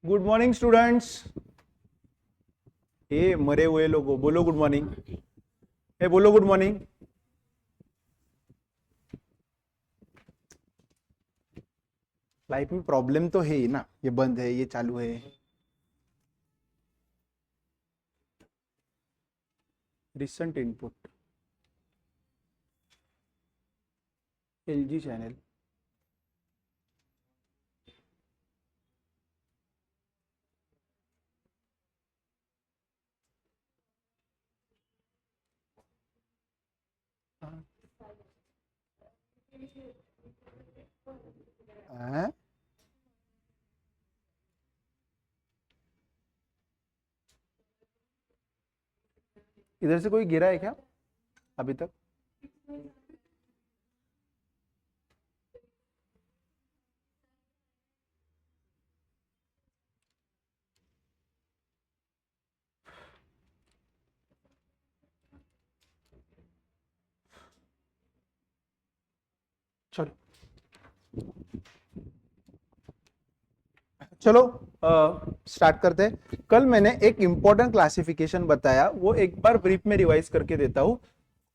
Good morning students. ए मरे हुए लोगों बोलो गुड मॉर्निंग। ए बोलो गुड मॉर्निंग। लाइफ में प्रॉब्लम तो है ही ना, ये बंद है ये चालू है। Recent input LG channel. हाँ? इधर से कोई गिरा है क्या अभी तक? चलो चलो स्टार्ट करते हैं। कल मैंने एक इंपॉर्टेंट क्लासिफिकेशन बताया, वो एक बार ब्रीफ में रिवाइज करके देता हूं।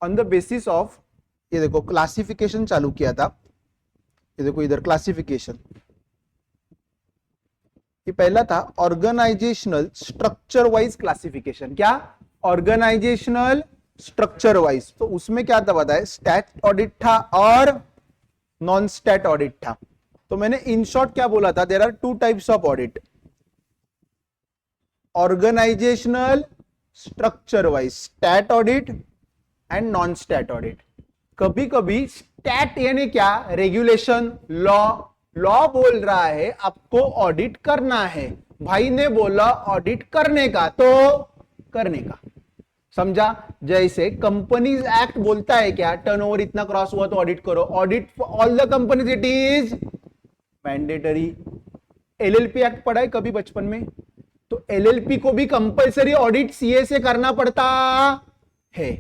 ऑन द बेसिस ऑफ, ये देखो क्लासिफिकेशन चालू किया था। ये देखो इधर क्लासिफिकेशन, ये पहला था ऑर्गेनाइजेशनल स्ट्रक्चर वाइज क्लासिफिकेशन। क्या? Organizational structure wise. तो उसमें क्या था बताए, स्टैट ऑडिट था और नॉन स्टैट ऑडिट था। तो मैंने इन शॉर्ट क्या बोला था, there are two types of audit, organizational structure wise stat audit and non stat audit. कभी कभी स्टैट यानी क्या, रेगुलेशन, लॉ बोल रहा है आपको ऑडिट करना है, भाई ने बोला ऑडिट करने का तो करने का, समझा? जैसे कंपनीज एक्ट बोलता है क्या, टर्नओवर इतना क्रॉस हुआ तो ऑडिट करो, audit for all the companies it is mandatory. LLP act पढ़ा है कभी बचपन में? तो एलएलपी को भी कंपलसरी ऑडिट सीए से करना पड़ता है,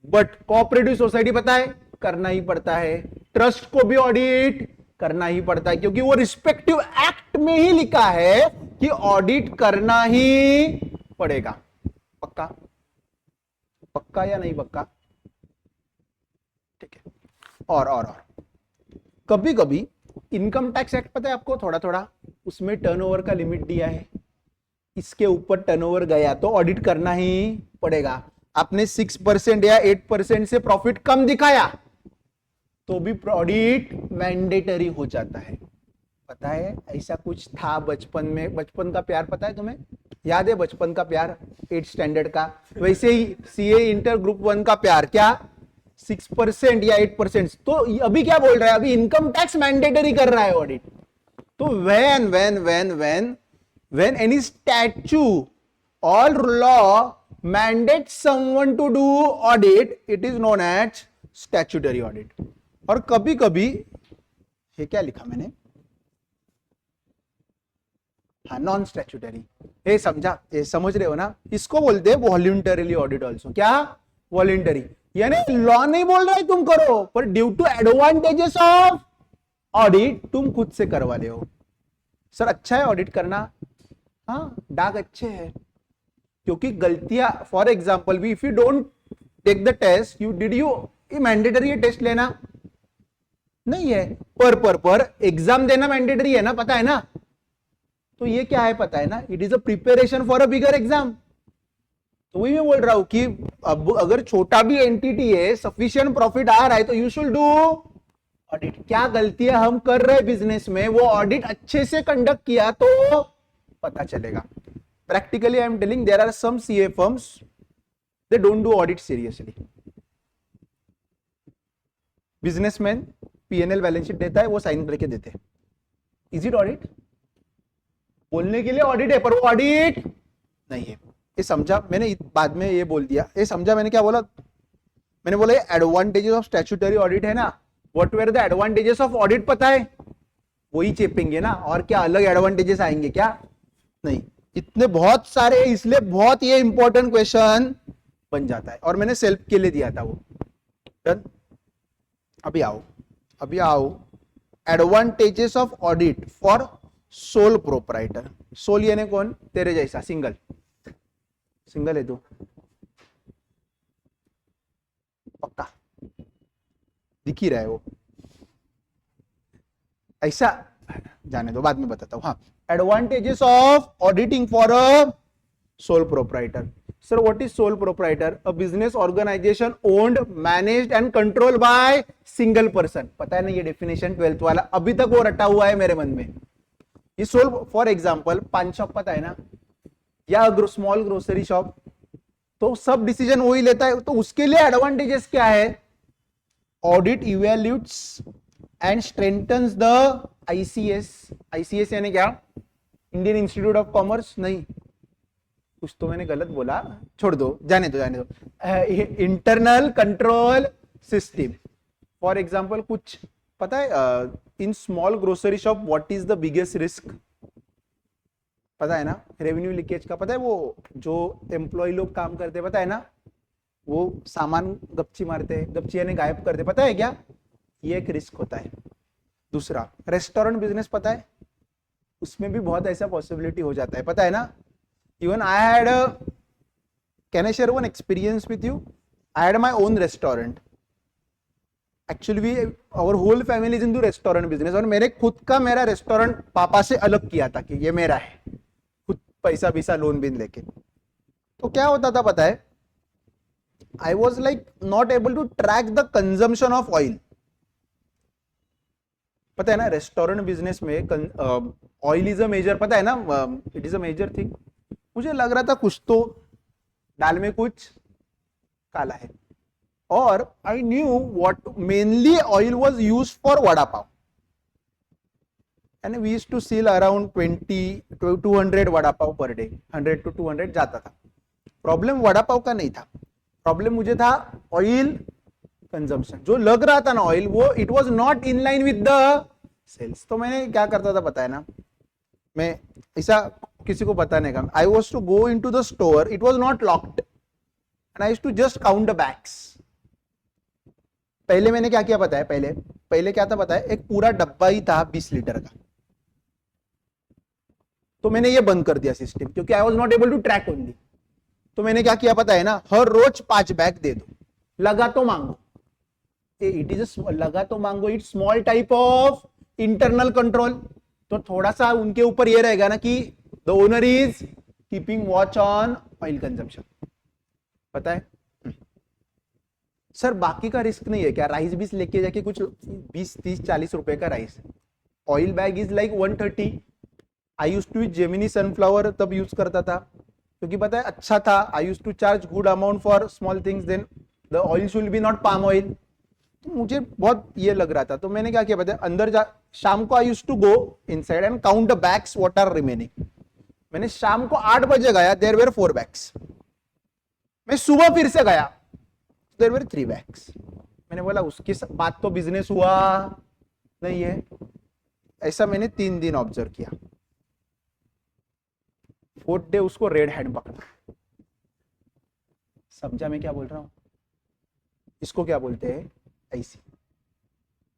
बट कोऑपरेटिव सोसाइटी पता है करना ही पड़ता है, ट्रस्ट को भी ऑडिट करना ही पड़ता है, क्योंकि वो रिस्पेक्टिव एक्ट में ही लिखा है कि ऑडिट करना ही पड़ेगा। पक्का? पक्का या नहीं पक्का? ठीक है। और कभी कभी इनकम टैक्स एक्ट पता है आपको, थोड़ा थोड़ा उसमें टर्नओवर का लिमिट दिया है, इसके ऊपर टर्नओवर गया तो ऑडिट करना ही पड़ेगा। आपने 6% या 8% से प्रॉफिट कम दिखाया तो भी ऑडिट मैंडेटरी हो जाता है। पता है ऐसा कुछ था बचपन में, बचपन का प्यार पता है तुम्हें? याद है बचपन का प्यार 8 स्टैंडर्ड का? वैसे ही सीए इंटर ग्रुप 1 का प्यार, क्या 6% या 8%? तो अभी क्या बोल रहा है, अभी इनकम टैक्स मैंडेटरी कर रहा है ऑडिट। तो when any statute or law mandates someone to do audit, it is known as statutory audit। और कभी कभी, ये क्या लिखा मैंने, हाँ नॉन स्टैट्यूटरी। ये समझा, ये समझ रहे हो ना? इसको बोलते हैं वॉलंटरीली ऑडिट ऑल्सो। क्या? वॉलंटरी, यानी लॉ नहीं बोल रहा है तुम करो, पर due to advantages of audit तुम खुद से करवा रहे हो। सर अच्छा है ऑडिट करना? हाँ डाक अच्छे हैं, क्योंकि गलतियां, फॉर एग्जाम्पल भी if you don't take the test, ये मैंडेटरी है टेस्ट लेना? नहीं है। पर एग्जाम देना मैंडेटरी है ना, पता है ना? तो ये क्या है पता है ना, it is a preparation for a bigger exam. तो वही मैं बोल रहा हूं कि अब अगर छोटा भी एंटिटी है, सफिशिएंट प्रॉफिट आ रहा है तो यू शुड डू ऑडिट। क्या गलतियां हम कर रहे हैं बिजनेस में, वो ऑडिट अच्छे से कंडक्ट किया तो पता चलेगा। Practically I am telling, there are some CA firms they don't do audit seriously. Businessman PNL balance sheet देता है, वो साइन करके देते हैं। Is it audit? बोलने के लिए ऑडिट है, पर वो ऑडिट नहीं है। ये समझा मैंने? बाद में ये बोल दिया, ये समझा मैंने क्या बोला? मैंने बोला एडवांटेजेस ऑफ स्टैट्यूटरी ऑडिट है ना, what were the advantages of audit पता है, वही चेपेंगे ना, और क्या अलग एडवांटेजेस आएंगे क्या? नहीं, इतने बहुत सारे, इसलिए बहुत ये इंपॉर्टेंट क्वेश्चन बन जाता है। और मैंने सेल्फ के लिए दिया था वो। डन? अभी आओ advantages of audit for sole proprietor, sole यानी कौन, तेरे जैसा, सिंगल, सिंगल है तू पक्का, दिख ही रहा है वो, ऐसा, जाने दो बाद में बताता हूं। हाँ, advantages of auditing for a sole proprietor. Sir what is sole proprietor? A business organization owned, managed and controlled by single person. पता है ना ये डेफिनेशन 12th वाला, अभी तक वो रटा हुआ है मेरे मन में। ये सोल, फॉर एग्जांपल पान शॉप पता है ना, या स्मॉल ग्रोसरी शॉप, तो सब डिसीजन वही लेता है, तो उसके लिए एडवांटेजेस क्या है? Audit evaluates and strengthens the ICS. ICS यानी क्या? इंडियन इंस्टीट्यूट ऑफ कॉमर्स नहीं, कुछ तो मैंने गलत बोला, छोड़ दो, जाने दो जाने दो। Internal control system. For example कुछ पता है, in small grocery shop what is the biggest risk? पता है ना, रेवेन्यू लीकेज का। पता है वो जो एम्प्लॉय लोग काम करते, पता है ना, वो सामान गपची मारते हैं, गपची यानी गायब करते, पता है क्या? ये एक रिस्क होता है। दूसरा, रेस्टोरेंट बिजनेस पता है, उसमें भी बहुत ऐसा पॉसिबिलिटी हो जाता है, पता है ना। Even I had, can I share one experience with you? I had my own restaurant, actually we our whole family is into restaurant business, और मेरे खुद का मेरा रेस्टोरेंट पापा से अलग किया था कि ये मेरा है, खुद पैसा बीसा लोन बिन लेके। तो क्या होता था पता है, I was like not able to track the consumption of oil. पता है ना रेस्टोरेंट बिजनेस में ऑयल इज अ मेजर, पता है ना, it is a major thing. मुझे लग रहा था कुछ तो दाल में कुछ काला है, और I knew what mainly oil was used for vada pav, and we used to sell around 200 vada pav per day, 100 to 200 जाता था। प्रॉब्लम वड़ा पाव का नहीं था, प्रॉब्लम मुझे था ऑयल कंजम्पशन। जो लग रहा था ना ऑयल, वो it was not in line with the sales. तो मैंने क्या करता था पता है ना, मैं ऐसा किसी को बताने का, I was to go into the store, it was not locked, and I used to just count the bags. पहले मैंने क्या किया पता है, पहले क्या था पता है, एक पूरा डब्बा ही था 20 लीटर का, तो मैंने ये बंद कर दिया सिस्टम, क्योंकि I was not able to track only. तो मैंने क्या किया पता है ना, हर रोज 5 बैग दे दो, लगा तो मांगो, इट इज लगा तो मांगो, it small type of internal control. तो थोड़ा सा उनके ऊपर ये रहेगा ना कि the owner is keeping watch on oil consumption, पता है। सर बाकी का रिस्क नहीं है क्या? राइस भी लेके जाके कुछ 20, 30, 40 रुपए का rice, oil bag is like 130। I use to Gemini sunflower तब यूज करता था, क्योंकि पता है अच्छा था, I use to charge good amount for small things, then the oil should be not palm oil. तो मुझे बहुत ये लग रहा था, तो मैंने क्या किया पता है, अंदर जा, शाम को I use to go inside and count the bags what are remaining. मैंने शाम को 8 बजे गया, देयर वेर 4 बैग्स। मैं सुबह फिर से गया, देयर वेर 3 बैग्स। मैंने बोला उसके बाद तो बिजनेस हुआ नहीं है। ऐसा मैंने 3 दिन ऑब्जर्व किया। 4th डे उसको रेड हैंड पकड़ा। समझा मैं क्या बोल रहा हूं? इसको क्या बोलते हैं? ऐसी।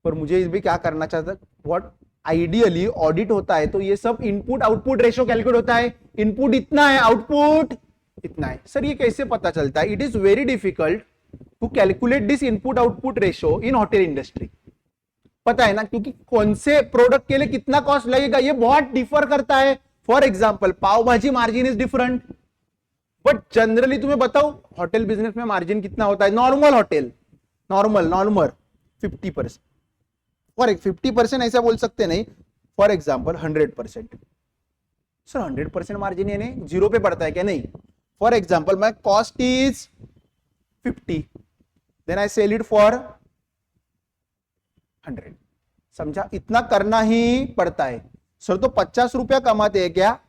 पर मुझे इस भी क्या करना चाहता, व्हाट आइडियली ऑडिट होता है तो ये सब इनपुट आउटपुट रेशियो कैलकुलेट होता है, इनपुट इतना है, आउटपुट इतना है। सर ये कैसे पता चलता है? It is very difficult to calculate this input output ratio in hotel industry. पता है ना, क्योंकि कौन से प्रोडक्ट के लिए कितना कॉस्ट लगेगा ये बहुत डिफर करता है। फॉर एग्जाम्पल पाव भाजी margin is different, but generally तुम्हें बताओ होटल बिजनेस में मार्जिन कितना होता है? नॉर्मल होटल, नॉर्मल 50%, फॉर 50% ऐसा बोल सकते नहीं, फॉर एग्जाम्पल 100%। सर 100% मार्जिन यानी 0 पे पड़ता है क्या? नहीं। For example my cost is 50, then I sell it for 100। समझा? इतना करना ही पड़ता है। सर तो 50 रुपया कमाते हैं क्या?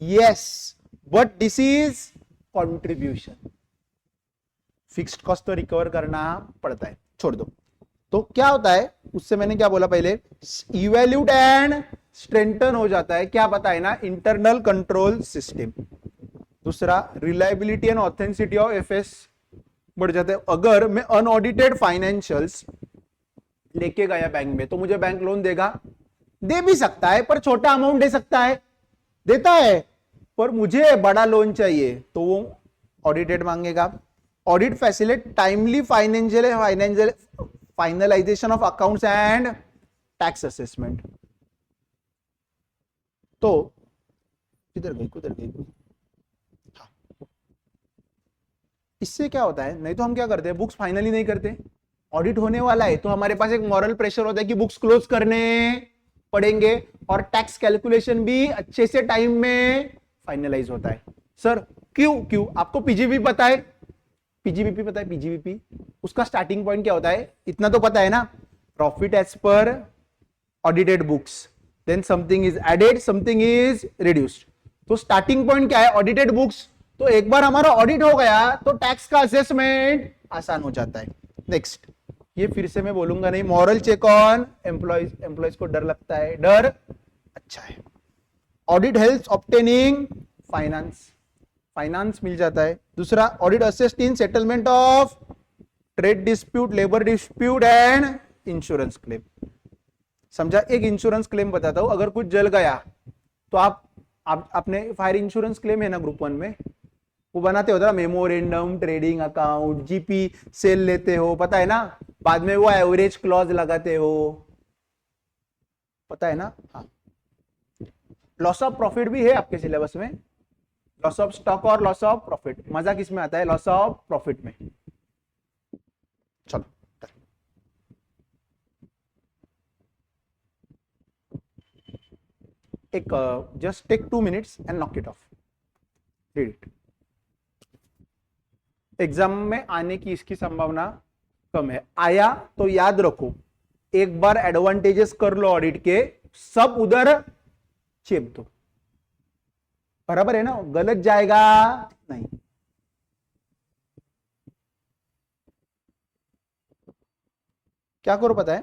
Yes, but this is contribution. Fixed cost तो रिकवर करना पड़ता है, छोड़ दो। तो क्या होता है उससे, मैंने क्या बोला पहले, इवैल्यूट एंड स्ट्रेंथन हो जाता है, क्या पता है ना, इंटरनल कंट्रोल सिस्टम। दूसरा, reliability and authenticity of FS बढ़ जाता है। अगर मैं अनऑडिटेड फाइनेंशियल्स लेके गया बैंक में, तो मुझे बैंक लोन देगा? दे भी सकता है पर छोटा अमाउंट दे सकता है, देता है, पर मुझे बड़ा लोन चाहिए तो वो ऑडिटेड मांगेगा। Audit facilitate timely financial finalisation of accounts and tax assessment. तो किधर गई हाँ। इससे क्या होता है, नहीं तो हम क्या करते हैं, बुक्स फाइनली नहीं करते, ऑडिट होने वाला है तो हमारे पास एक मॉरल प्रेशर होता है कि बुक्स क्लोज करने पड़ेंगे और टैक्स कैलकुलेशन भी अच्छे से टाइम में फाइनलाइज होता है। सर क्यों आपको पीजीबी पता है, पीजीबीपी पता है, पीजीबीपी उसका स्टार्टिंग पॉइंट क्या होता है, इतना तो पता है ना, profit as per audited books, then something is added, something is reduced. तो स्टार्टिंग पॉइंट क्या है, ऑडिटेड बुक्स। तो एक बार हमारा ऑडिट हो गया तो टैक्स का असेसमेंट आसान हो जाता है। नेक्स्ट, ये फिर से मैं बोलूंगा नहीं, moral check on employees. Employees को डर लगता है, डर अच्छा है। ऑडिट हेल्प्स ऑब्टेनिंग फाइनेंस मिल जाता है। दूसरा, audit assist in settlement of trade dispute, labour dispute and insurance claim. समझा, एक इंश्योरेंस क्लेम बताता हूं, अगर कुछ जल गया तो आपने फायर इंश्योरेंस क्लेम है ना ग्रुप 1 में, वो बनाते हो ना, memorandum, trading account, GP sale लेते हो, पता है ना, बाद में वो एवरेज क्लॉज लगाते हो, पता है ना। हाँ, लॉस ऑफ प्रॉफिट भी है आपके सिलेबस में, लॉस ऑफ स्टॉक और लॉस ऑफ प्रॉफिट। मजा किस में आता है, लॉस ऑफ प्रॉफिट में। चलो एक just take 2 minutes and knock it off, read it. Exam में आने की इसकी संभावना कम है, आया तो याद रखो, एक बार एडवांटेजेस कर लो ऑडिट के, सब उधर चेप दो, बराबर है ना, गलत जाएगा नहीं। क्या करो पता है,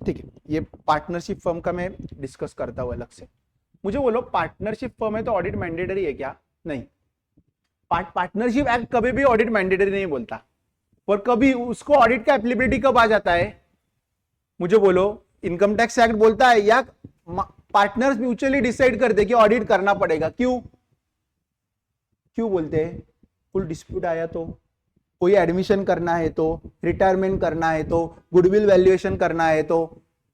ठीक है, ये पार्टनरशिप फर्म का मैं डिस्कस करता हूं अलग से। मुझे बोलो, पार्टनरशिप फर्म है तो ऑडिट मैंडेटरी है क्या? नहीं, पार्टनरशिप एक्ट कभी भी ऑडिट मैंडेटरी नहीं बोलता, पर कभी उसको ऑडिट का एप्लीबिलिटी कब आ जाता है, मुझे बोलो, इनकम टैक्स एक्ट बोलता है या पार्टनर्स म्यूचुअली डिसाइड करते कि ऑडिट करना पड़ेगा। क्यों बोलते हैं? कुल डिस्प्यूट आया तो, कोई एडमिशन करना है तो, रिटायरमेंट करना है तो, गुडविल वैल्यूएशन करना है तो,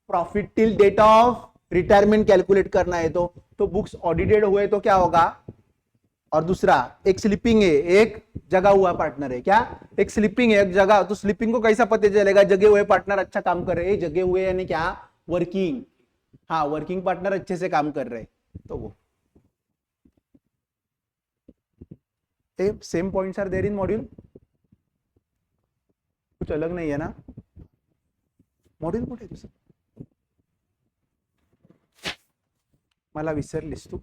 profit till date of retirement calculate करना है तो बुक्स ऑडिटेड हुए तो क्या होगा। और दूसरा, एक स्लिपिंग है, एक जगा हुआ पार्टनर है, क्या एक स्लिपिंग है, एक जगह, तो स्लिपिंग को कैसा पता चलेगा, जगे हुए पार्टनर अच्छा काम कर रहे हैं, जगे हुए यानी क्या, वर्किंग, हाँ वर्किंग पार्टनर अच्छे से काम कर रहे हैं, तो वो same points are there in module, कुछ अलग नहीं है ना, मॉड्यूल कुठे तुझं, मला विसरलीस तू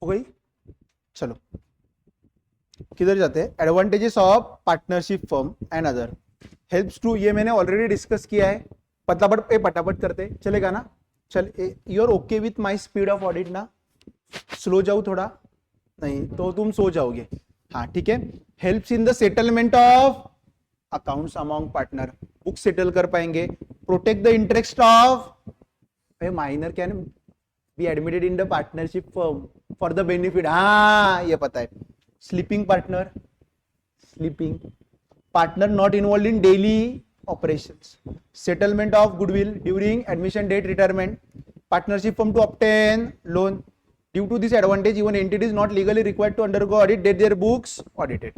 हो गई। चलो किधर जाते हैं, advantages of partnership firm and other helps to, ये मैंने ऑलरेडी डिस्कस किया है, पटापट करते चलेगा ना। चल, you are okay with my speed of audit ना, स्लो जाऊं थोड़ा, नहीं तो तुम सो जाओगे, हाँ ठीक है। Helps in the settlement of accounts among partner, book settle कर पाएंगे, protect the interest of minor can be admitted in the partnership firm for the benefit, हाँ ये पता है। Sleeping partner not involve in daily operations, settlement of goodwill during admission date retirement, partnership firm to obtain loan. Due to this advantage, even entities not legally required to undergo audit get their books audited.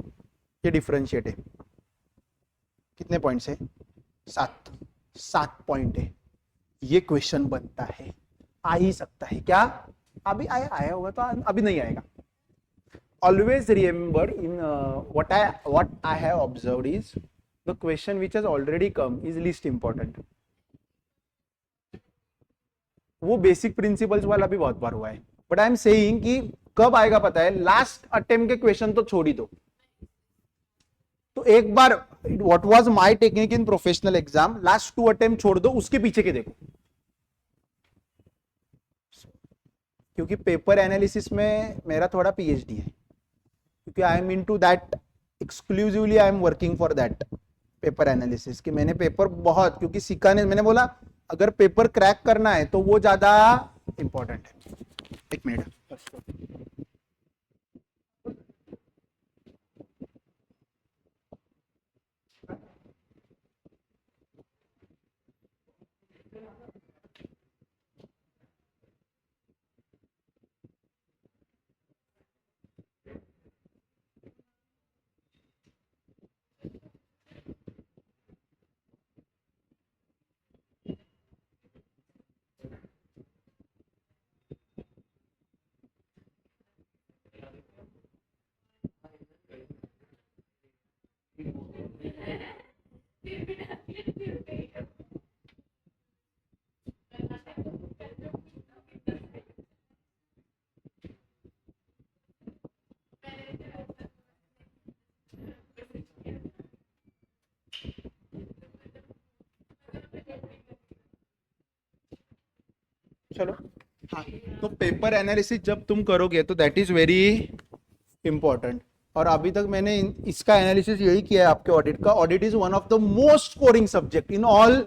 ये differentiate है. कितने points है? 7 point है. ये question बनता है, आ ही सकता है क्या? अभी आया होगा तो अभी नहीं आएगा. Always remember in what I have observed is the question which has already come is least important. वो बेसिक प्रिंसिपल्स वाला भी बहुत बार हुआ है, बट आई एम सेइंग कि कब आएगा पता है? लास्ट अटेम्प्ट के क्वेश्चन तो छोड़ ही दो. तो एक बार what was my technique in professional exam, last 2 attempt छोड़ दो, उसके पीछे के देखो. क्योंकि पेपर एनालिसिस में मेरा थोड़ा पीएचडी है, क्योंकि I am into that exclusively, I am working for that paper analysis. कि मैंने पेपर बहुत, क्योंकि सीखा ने, मैंने बोला अगर पेपर क्रैक करना है तो वो ज्यादा इंपॉर्टेंट है. एक मिनट. चलो हाँ, तो पेपर एनालिसिस जब तुम करोगे तो दैट इज वेरी इंपॉर्टेंट. और अभी तक मैंने इसका एनालिसिस यही किया है आपके ऑडिट का. Audit is one of the most scoring subject in all,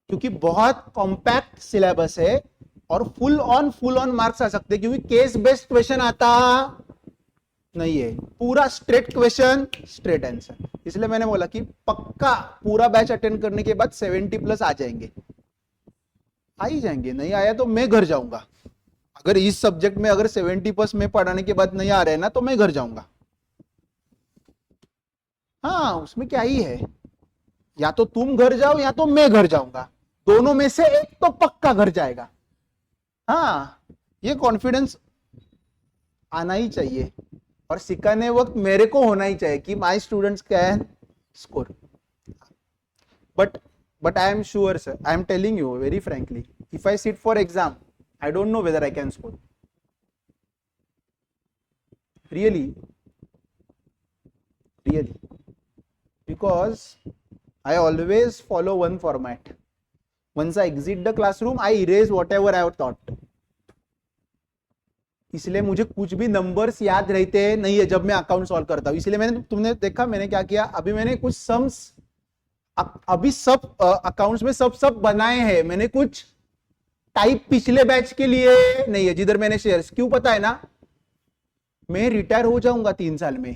क्योंकि बहुत कॉम्पैक्ट सिलेबस है और फुल ऑन मार्क्स आ सकते हैं, क्योंकि केस बेस्ड क्वेश्चन आता नहीं है. पूरा स्ट्रेट क्वेश्चन, स्ट्रेट आंसर. इसलिए मैंने बोला कि पक्का पूरा बैच अटेंड करने के बाद 70+ आ जाएंगे. आ ही जाएंगे, नहीं आया तो मैं घर जाऊंगा. अगर इस सब्जेक्ट में अगर 70+ में पढ़ाने के बाद नहीं आ रहे ना, तो मैं घर जाऊंगा. हाँ, उसमें क्या ही है, या तो तुम घर जाओ या तो मैं घर जाऊंगा, दोनों में से एक तो पक्का घर जाएगा. हाँ, ये कॉन्फिडेंस आना ही चाहिए और सिखाने वक्त मेरे को होना ही चाहिए कि my students can score. But I am sure, sir, I am telling you very frankly, if I sit for exam, I don't know whether I can score. Really. Because I always follow one format. Once I exit the classroom, I erase whatever I have taught. इसलिए मुझे कुछ भी numbers याद रहते नहीं है जब मैं अकाउंट सॉल्व करता हूँ. इसलिए तुमने देखा मैंने क्या किया, अभी मैंने कुछ सम्स, अभी सब अकाउंट्स में सब बनाए हैं. मैंने कुछ टाइप पिछले बैच के लिए नहीं है जिधर मैंने शेयर्स. क्यों पता है ना, मैं रिटायर हो जाऊंगा 3 साल में.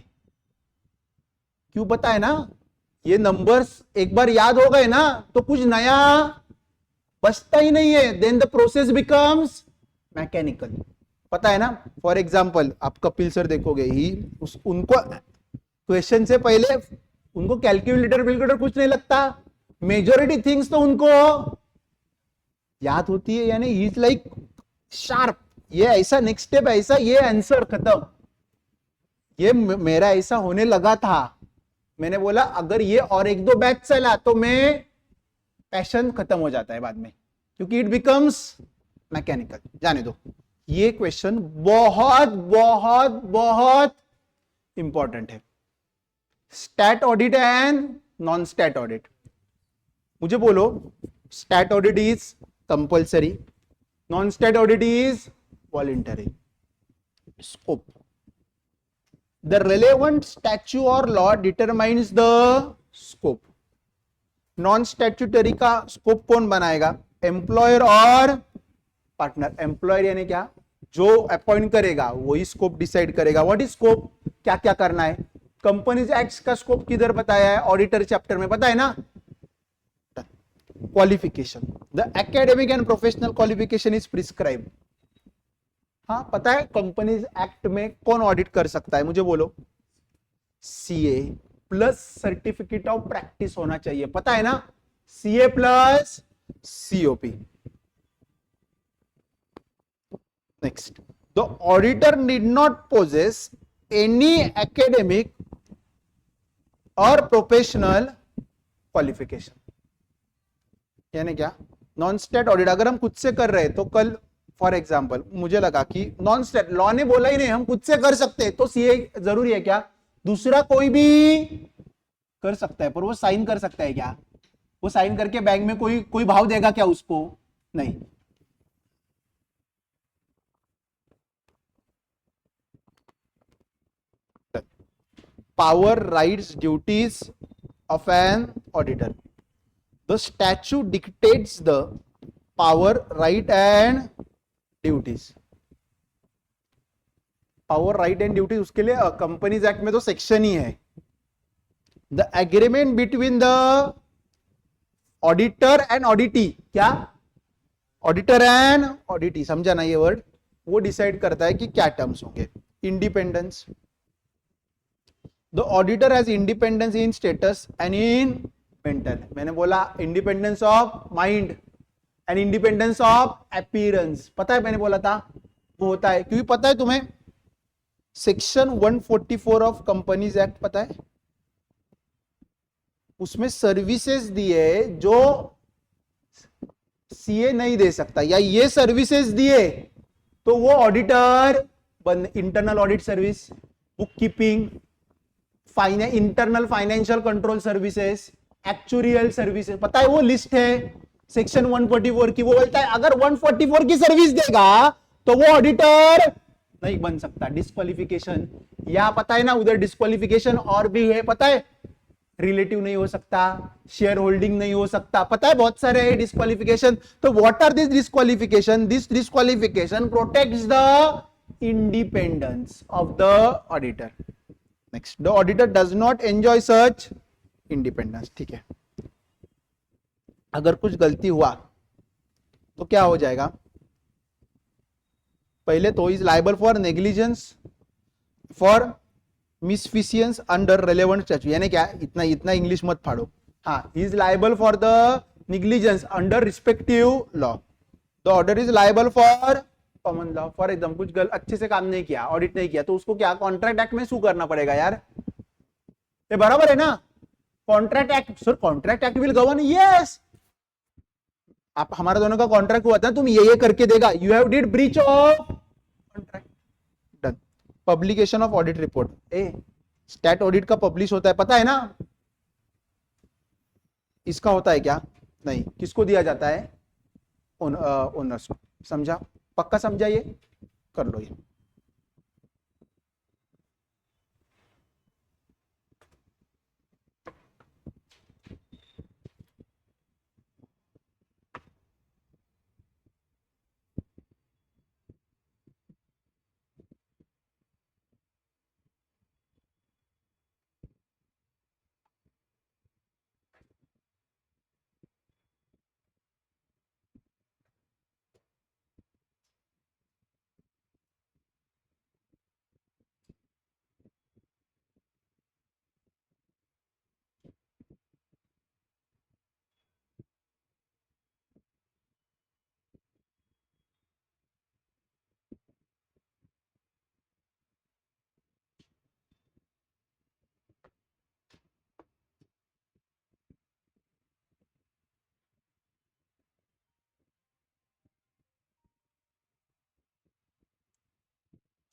क्यों पता है ना, ये नंबर्स एक बार याद हो गए ना तो कुछ नया बचता ही नहीं है. Then the process becomes mechanical. पता है ना, फॉर एग्जाम्पल आप कपिल सर देखोगे ही, उनको क्वेश्चन से पहले उनको कैलकुलेटर कुछ नहीं लगता. मेजॉरिटी थिंग्स तो उनको याद होती है, यानी ही इज लाइक शार्प. ये ऐसा, नेक्स्ट स्टेप ऐसा, ये आंसर खत्म. ये मेरा ऐसा होने लगा था. मैंने बोला अगर ये और 1-2 बैच चला तो मैं पैशन खत्म हो जाता है बाद में, क्योंकि इट बिकम्स मैकेनिकल. जाने दो. ये क्वेश्चन बहुत बहुत बहुत इंपॉर्टेंट है. Stat audit and non stat audit. मुझे बोलो, stat audit is compulsory, non stat audit is voluntary. Scope. The relevant statute और law determines the scope. Non statutory का स्कोप कौन बनाएगा? एम्प्लॉयर और पार्टनर. एम्प्लॉयर यानी क्या, जो अपॉइंट करेगा वही स्कोप डिसाइड करेगा. व्हाट इज स्कोप, क्या क्या करना है. कंपनीज एक्ट का स्कोप किधर बताया है? ऑडिटर चैप्टर में, पता है ना. Qualification, the academic and professional qualification is prescribe. हाँ पता है कंपनीज एक्ट में कौन ऑडिट कर सकता है, मुझे बोलो। CA plus certificate of practice होना चाहिए, पता है ना, CA plus COP. Next, the auditor need not possess any academic और प्रोफेशनल क्वालिफिकेशन। यानी क्या, नॉन स्टेट ऑडिट अगर हम खुद से कर रहे हैं तो कल फॉर एग्जांपल मुझे लगा कि नॉन स्टेट, लॉ ने बोला ही नहीं हम खुद से कर सकते हैं, तो सीए जरूरी है क्या, दूसरा कोई भी कर सकता है, पर वो साइन कर सकता है क्या, वो साइन करके बैंक में कोई कोई भाव देगा क्या उसको, नहीं। Power rights duties of an auditor, the statute dictates the power, right and duties। Power right and duty उसके लिए कंपनीज एक्ट में तो सेक्शन ही है। The agreement between the auditor and auditee, क्या, ऑडिटर एंड ऑडिटी, समझा ना ये वर्ड, वो डिसाइड करता है कि क्या टर्म्स होंगे। Independence, the auditor has independence in status and in mental, मैंने बोला independence of mind and independence of appearance, पता है मैंने बोला था वो होता है, क्योंकि पता है तुम्हें सेक्शन 144 ऑफ कंपनीज एक्ट पता है, उसमें सर्विसेज दिए जो सीए नहीं दे सकता, या ये सर्विसेज दिए तो वो ऑडिटर बंद, internal audit service, book keeping, internal financial control services, actuarial services, पता है वो लिस्ट है सेक्शन 144 की। वो बोलता है अगर 144 की सर्विस देगा तो वो ऑडिटर नहीं बन सकता, डिस्क्वालिफिकेशन। या पता है ना उधर डिस्क्वालिफिकेशन और भी है, पता है, रिलेटिव नहीं हो सकता, शेयर होल्डिंग नहीं हो सकता, पता है बहुत सारे है डिस्क्वालिफिकेशन। तो what are this disqualification, this disqualification protects the independence of the auditor. Next, the auditor does not enjoy such independence, ठीक है। अगर कुछ गलती हुआ तो क्या हो जाएगा, पहले तो is liable for negligence for misfeasance under relevant statute, यानी क्या, इतना इतना इंग्लिश मत फाड़ो, हाँ, is liable for the negligence under respective law, the auditor is liable for common law. For example कुछ अच्छे से काम नहीं किया, ऑडिट नहीं किया, तो उसको क्या कॉन्ट्रैक्ट एक्ट में शू करना पड़ेगा यार, ये बराबर है ना, contract act, sir contract act will govern, yes, आप हमारा दोनों का कॉन्ट्रैक्ट हुआ था, तुम ये करके देगा, you have did breach of contract, done. Publication of audit report, a stat audit का पब्लिश होता है, पता है ना, इसका होता है क्या, नहीं, किसको दिया जाता है, ओनर्स को, समझा, पक्का समझा, ये कर लो ये।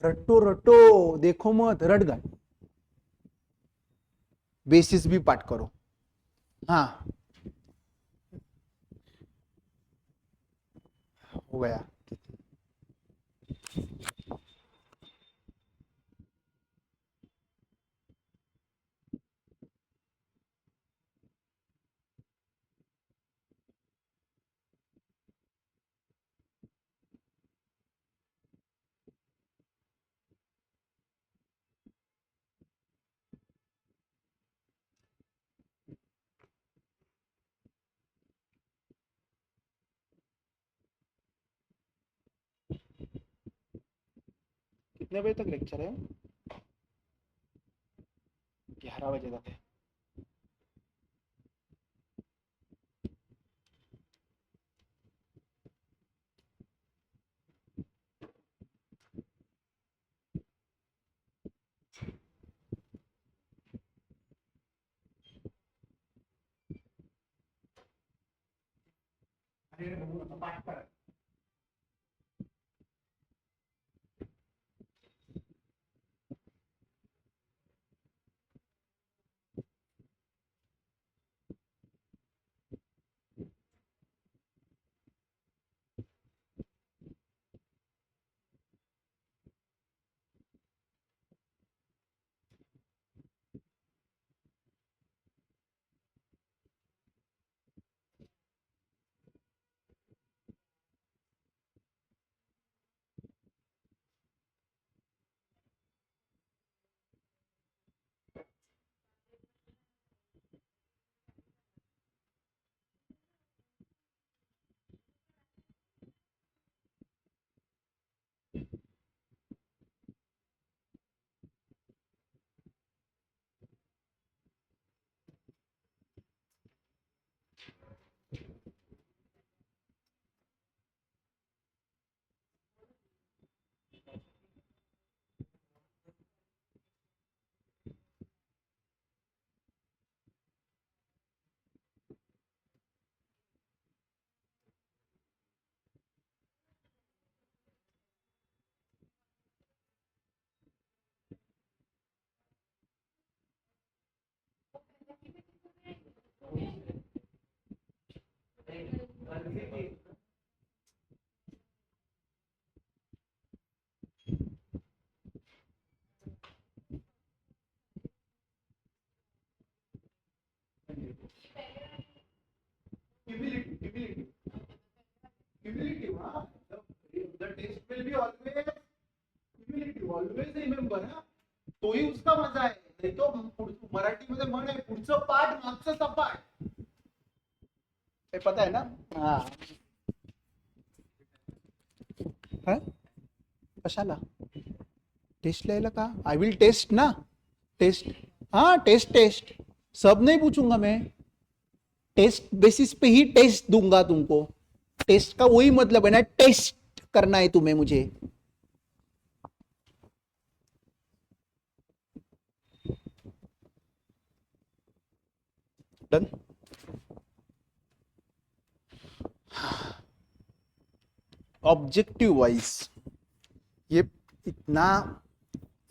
रट्टो रट्टो, देखो मत रट गए, बेसिस भी पाठ करो, हाँ हो गया। कितने बजे तक लेक्चर है? 11 बजे तक है। अरे पाठ कर। Cumulative, cumulative, huh? The test will be always cumulative, always remember, huh? तो ही उसका मजा आहे. नाही तो मराठीमध्ये म्हण आहे, पुढचं पाठ मागचं सपाट. हे पता है ना? हा. कशाला टेस्ट लिहायला का? आई विल टेस्ट ना. टेस्ट, हाँ टेस्ट टेस्ट सब नहीं पूछूंगा मैं. टेस्ट बेसिस पे ही टेस्ट दूंगा तुमको. टेस्ट का वही मतलब है ना, टेस्ट करना है तुम्हें मुझे. डन. ऑब्जेक्टिव वाइज ये इतना,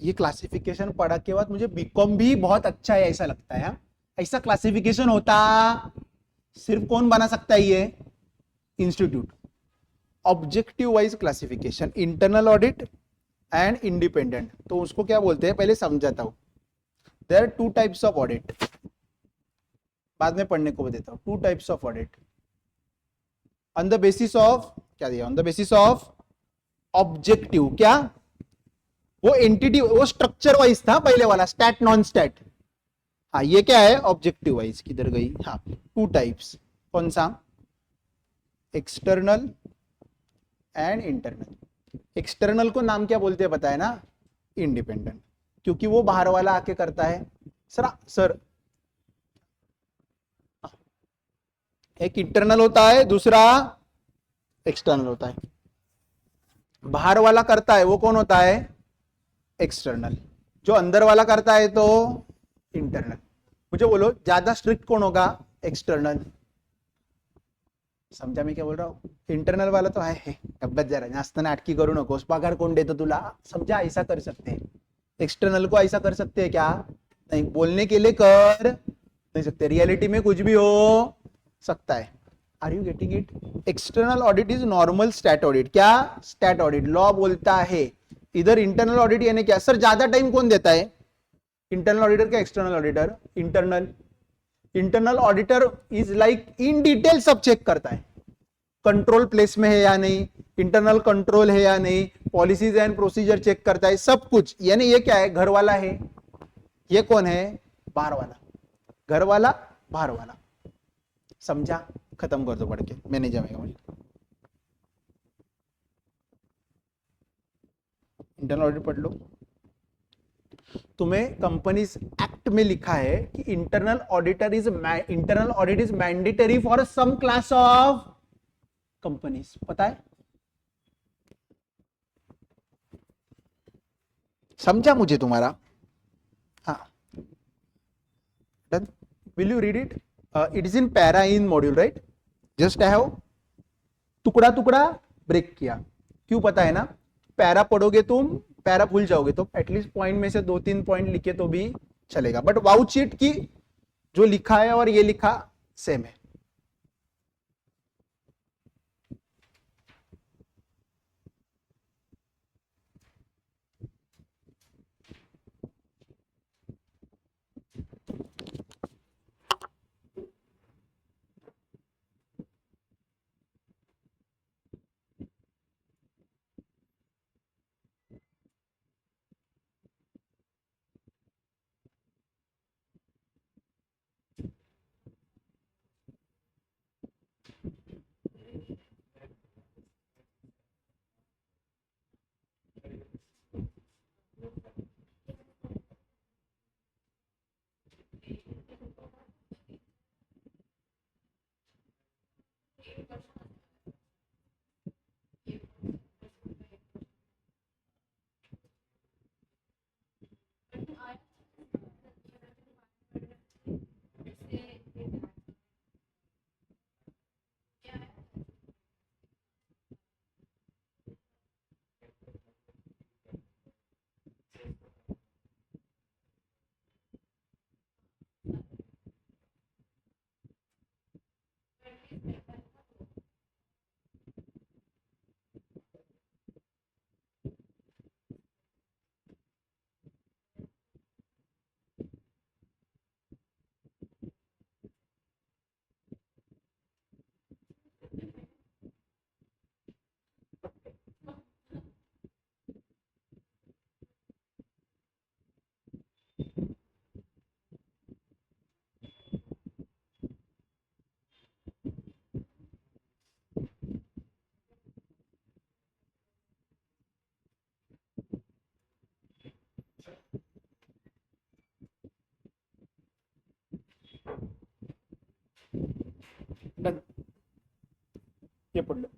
ये क्लासिफिकेशन पढ़ा के बाद मुझे बीकॉम भी बहुत अच्छा है ऐसा लगता है. ऐसा क्लासिफिकेशन होता सिर्फ कौन बना सकता है? ये institute. Objective wise classification, internal audit and independent. तो उसको क्या बोलते हैं पहले समझाता हूं. There are two types of audit, बाद में पढ़ने को देता हूं. Two types of audit on the basis of, क्या दिया, on the basis of objective. क्या वो एंटिटी, वो स्ट्रक्चर वाइज था पहले वाला, स्टैट नॉन स्टैट. हाँ ये क्या है? Objective wise. किधर गई? हाँ टू टाइप्स. कौन सा? External and internal. एक्सटर्नल को नाम क्या बोलते हैं पता है ना? इंडिपेंडेंट. क्योंकि वो बाहर वाला आके करता है. सर एक इंटरनल होता है, दूसरा एक्सटर्नल होता है. बाहर वाला करता है वो कौन होता है? एक्सटर्नल. जो अंदर वाला करता है तो इंटरनल. मुझे बोलो ज्यादा स्ट्रिक्ट कौन होगा? एक्सटर्नल. समझा मैं क्या बोल रहा हूँ? इंटरनल वाला तो है गब्बत जरा जास्त नाटकी करू नकोस, पगार कोण देतो तुला? समझा, ऐसा कर सकते हैं. एक्सटर्नल को ऐसा कर सकते हैं क्या? नहीं. बोलने के लिए कर नहीं सकते, रियलिटी में कुछ भी हो सकता है. Are you getting it? External audit is normal stat audit. क्या? Stat audit. लॉ बोलता है इधर इंटरनल ऑडिट यानी क्या? सर ज्यादा टाइम कौन देता है? इंटरनल ऑडिटर क्या external auditor? Internal. Internal auditor is like in detail सब चेक करता है, कंट्रोल प्लेस में है या नहीं, इंटरनल कंट्रोल है या नहीं, पॉलिसीज एंड प्रोसीजर चेक करता है, सब कुछ. यानी ये क्या है? घर वाला है. ये कौन है? बाहर वाला. घर वाला, बाहर वाला. समझा? खत्म कर दो पढ़ के, मैं नहीं जाएगा मुझे. इंटरनल ऑडिट पढ़ लो। तुम्हें कंपनीज एक्ट में लिखा है कि internal audit is mandatory for some class of companies, पता है? समझा मुझे तुम्हारा? हाँ, done. Will you read it? It is in para in module, right? Just I have टुकड़ा टुकड़ा ब्रेक किया। क्यों पता है ना? पैरा पढ़ोगे तुम, पैरा भूल जाओगे, तो एटलीस्ट पॉइंट में से 2-3 पॉइंट लिखे तो भी चलेगा, बट वाउच शीट की जो लिखा है और ये लिखा सेम है। डन, ये पढ़ लो।